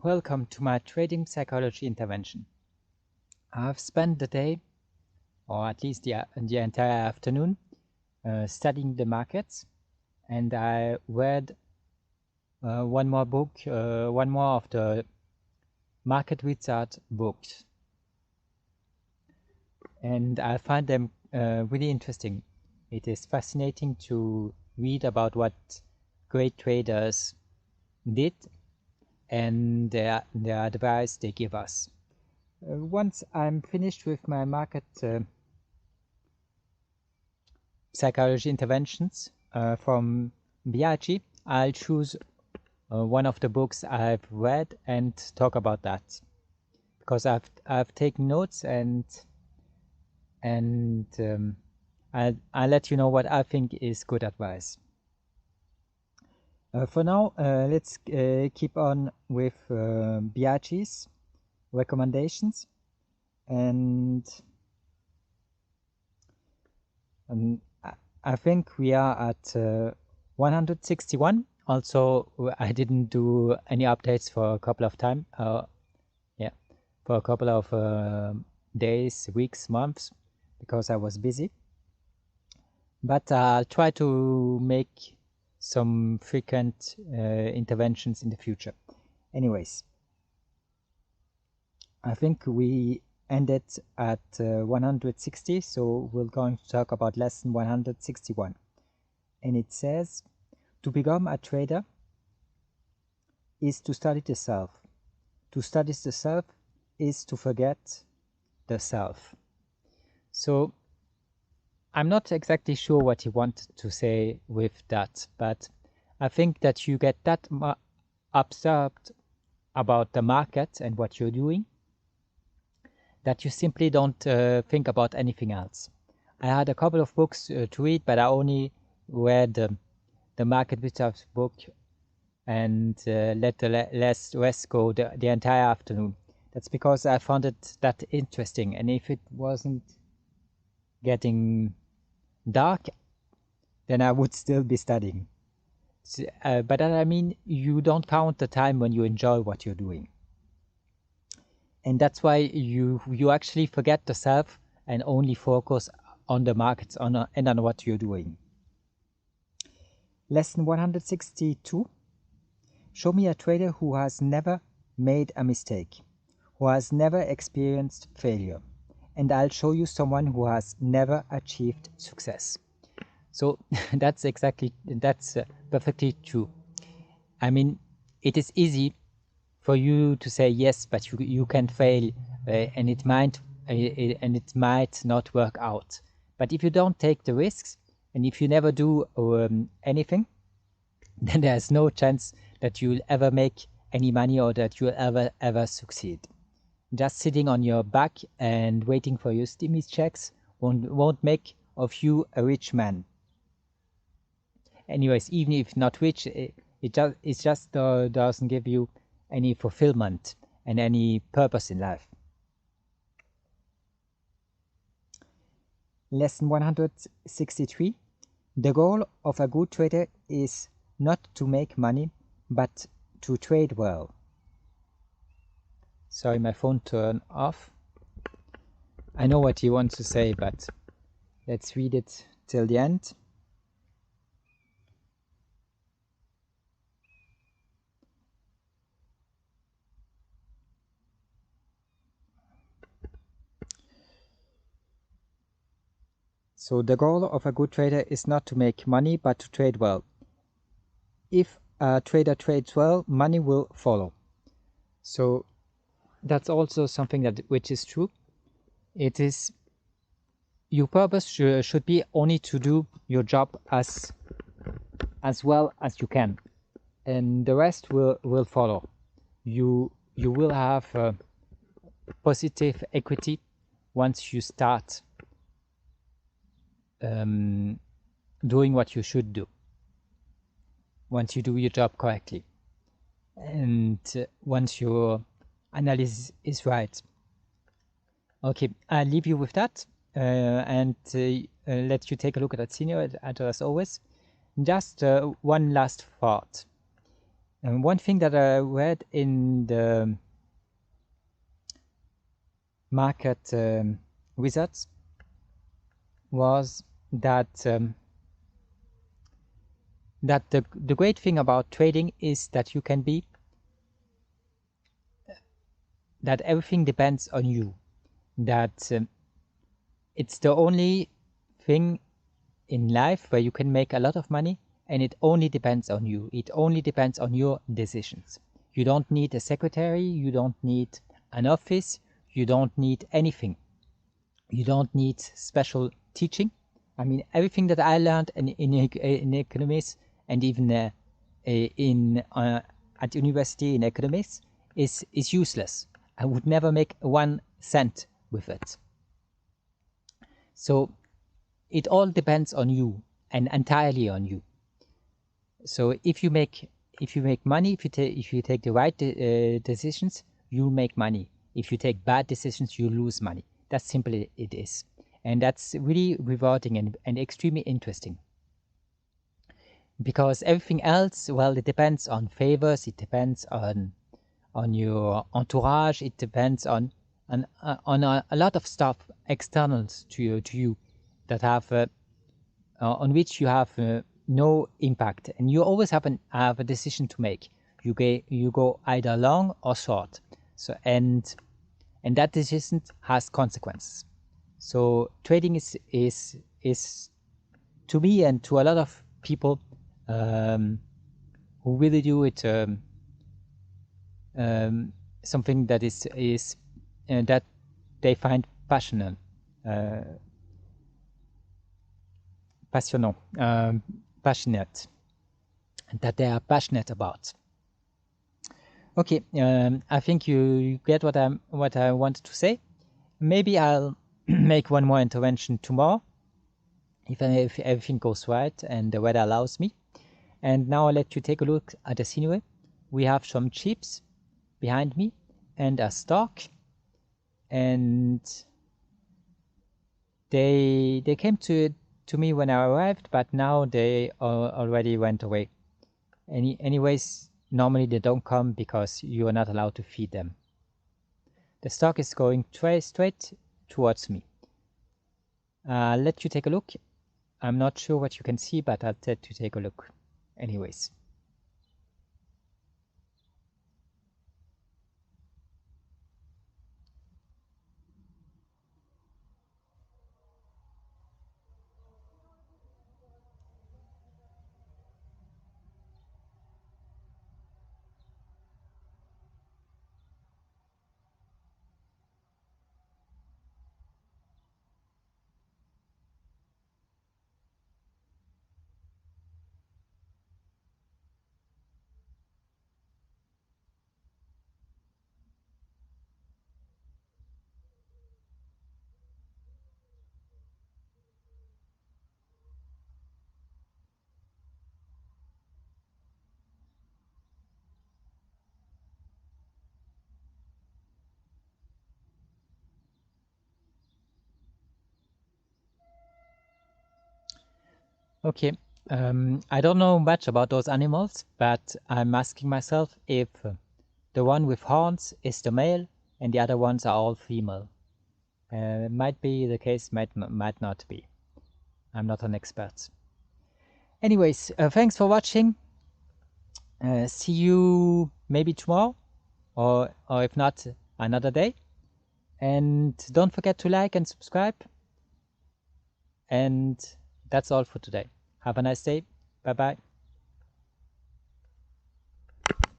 Welcome to my trading psychology intervention. I've spent the day, or at least the entire afternoon, studying the markets, and I read one more book, one more of the Market Wizard books, and I find them really interesting. It is fascinating to read about what great traders did and their advice they give us. Once I'm finished with my market psychology interventions from Biaggi, I'll choose one of the books I've read and talk about that, because I've taken notes and I'll let you know what I think is good advice. For now, let's keep on with Biaggi's recommendations, and I think we are at 161. Also, I didn't do any updates for a couple of time. For a couple of days, weeks, months, because I was busy. But I'll try to make some frequent interventions in the future. Anyways, I think we ended at 160, so we're going to talk about lesson 161. And it says, to become a trader is to study the self. To study the self is to forget the self. So I'm not exactly sure what he wanted to say with that, but I think that you get that absorbed about the market and what you're doing that you simply don't think about anything else. I had a couple of books to read, but I only read the Market Wizard book and let the rest go the entire afternoon. That's because I found it that interesting, and if it wasn't getting dark, then I would still be studying. But I mean, you don't count the time when you enjoy what you're doing. And that's why you actually forget the self and only focus on the markets and on what you're doing. Lesson 162. Show me a trader who has never made a mistake, who has never experienced failure, and I'll show you someone who has never achieved success. So that's perfectly true. I mean, it is easy for you to say yes, but you can fail, and it might not work out. But if you don't take the risks, and if you never do anything, then there's no chance that you'll ever make any money or that you'll ever succeed. Just sitting on your back and waiting for your stimulus checks won't make of you a rich man. Anyways, even if not rich, it just doesn't give you any fulfillment and any purpose in life. Lesson 163. The goal of a good trader is not to make money, but to trade well. Sorry, my phone turned off. I know what he wants to say, but let's read it till the end. So the goal of a good trader is not to make money, but to trade well. If a trader trades well, money will follow. So that's also something which is true. It is your purpose should be only to do your job as well as you can, and the rest will follow. You will have positive equity once you start doing what you should do, once you do your job correctly, and once your analysis is right. Okay, I'll leave you with that and let you take a look at that scenario as always. Just one last thought. And one thing that I read in the market results was that that the great thing about trading is that you can be that everything depends on you, that it's the only thing in life where you can make a lot of money, and it only depends on you. It only depends on your decisions. You don't need a secretary, you don't need an office, you don't need anything. You don't need special teaching. I mean, everything that I learned in economics and even at university in economics is useless. I would never make 1 cent with it. So it all depends on you and entirely on you. So if you make money, if you take the right decisions, you make money. If you take bad decisions, you lose money. That's simply it is, and that's really rewarding and extremely interesting. Because everything else, well, it depends on favors, it depends on your entourage, it depends on a lot of stuff externals to you that have on which you have no impact, and you always have a decision to make. You go either long or short. So and that decision has consequences. So trading is to me and to a lot of people who really do it something that is that they find passionate, passionate, that they are passionate about. Okay, I think you get what I wanted to say. Maybe I'll make one more intervention tomorrow, if everything goes right and the weather allows me. And now I'll let you take a look at the scenery. We have some chips behind me and a stock, and they came to me when I arrived, but now they already went away. Anyways, normally they don't come because you are not allowed to feed them. The stock is going straight towards me. I'll let you take a look. I'm not sure what you can see, but I'll let you take a look anyways. Okay, I don't know much about those animals, but I'm asking myself if the one with horns is the male and the other ones are all female. Might be the case, might not be. I'm not an expert. Anyways, thanks for watching. See you maybe tomorrow, or if not, another day. And don't forget to like and subscribe. And that's all for today. Have a nice day. Bye bye.